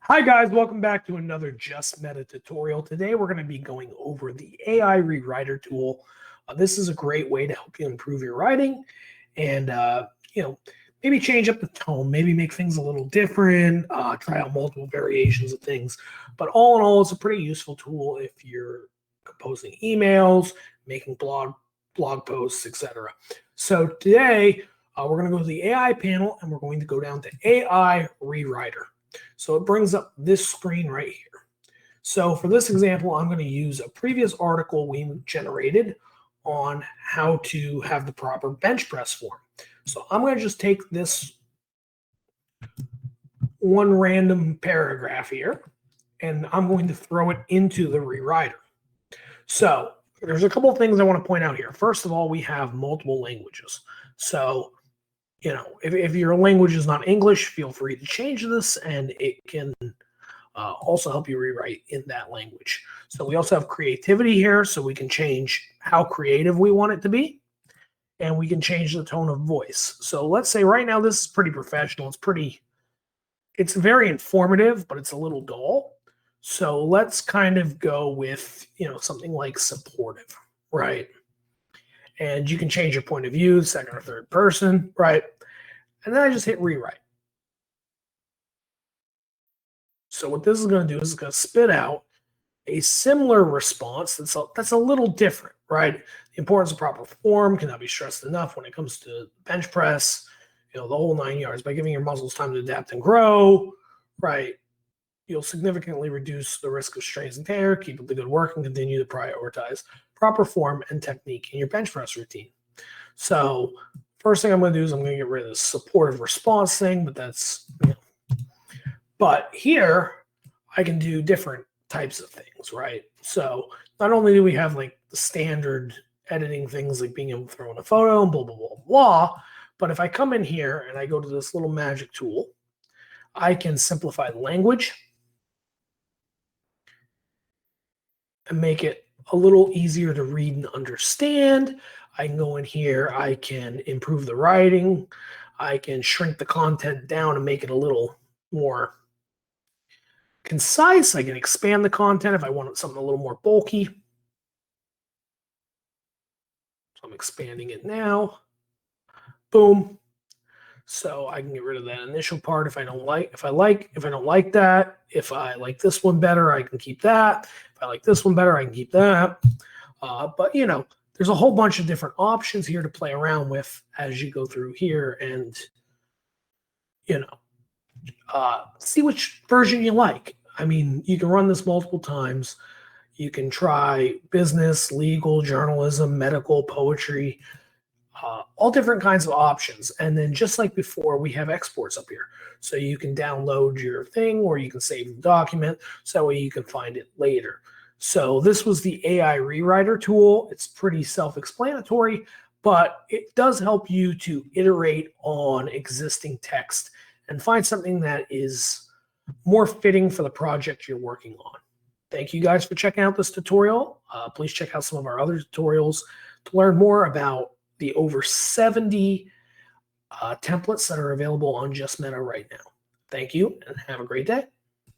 Hi guys, welcome back to another Just Meta tutorial. Today we're going to be going over the AI rewriter tool. This is a great way to help you improve your writing and maybe change up the tone, maybe make things a little different, try out multiple variations of things. But all in all, it's a pretty useful tool if you're composing emails, making blog posts, etc. So today we're going to go to the AI panel and we're going to go down to AI rewriter. So it brings up this screen right here. So for this example, I'm going to use a previous article we generated on how to have the proper bench press form. So I'm going to just take this one random paragraph here, and I'm going to throw it into the rewriter. So there's a couple of things I want to point out here. First of all, we have multiple languages. So if your language is not English, feel free to change this, and it can also help you rewrite in that language. So we also have creativity here, so we can change how creative we want it to be, and we can change the tone of voice. So let's say right now this is pretty professional. It's very informative, but it's a little dull. So let's kind of go with something like supportive, right? And you can change your point of view, second or third person, right? And then I just hit rewrite. So what this is going to do is it's going to spit out a similar response that's a little different, right? The importance of proper form cannot be stressed enough when it comes to bench press, the whole 9 yards. By giving your muscles time to adapt and grow, right? You'll significantly reduce the risk of strains and tear, keep up the good work, and continue to prioritize proper form and technique in your bench press routine. So first thing I'm going to do is I'm going to get rid of this supportive response thing, but here I can do different types of things, right? So not only do we have like the standard editing things like being able to throw in a photo and blah, blah, blah, blah, but if I come in here and I go to this little magic tool, I can simplify the language and make it a little easier to read and understand. I can go in here, I can improve the writing, I can shrink the content down and make it a little more concise. I can expand the content if I want something a little more bulky. So I'm expanding it now. Boom. So I can get rid of that initial part if I don't like that. If I like this one better, I can keep that. If I like this one better, I can keep that. But there's a whole bunch of different options here to play around with as you go through here and see which version you like. I mean, you can run this multiple times. You can try business, legal, journalism, medical, poetry, all different kinds of options. And then just like before, we have exports up here. So you can download your thing or you can save the document so that way you can find it later. So this was the AI rewriter tool. It's pretty self-explanatory, but it does help you to iterate on existing text and find something that is more fitting for the project you're working on. Thank you guys for checking out this tutorial. Please check out some of our other tutorials to learn more about the over 70 templates that are available on JustMeta right now. Thank you and have a great day.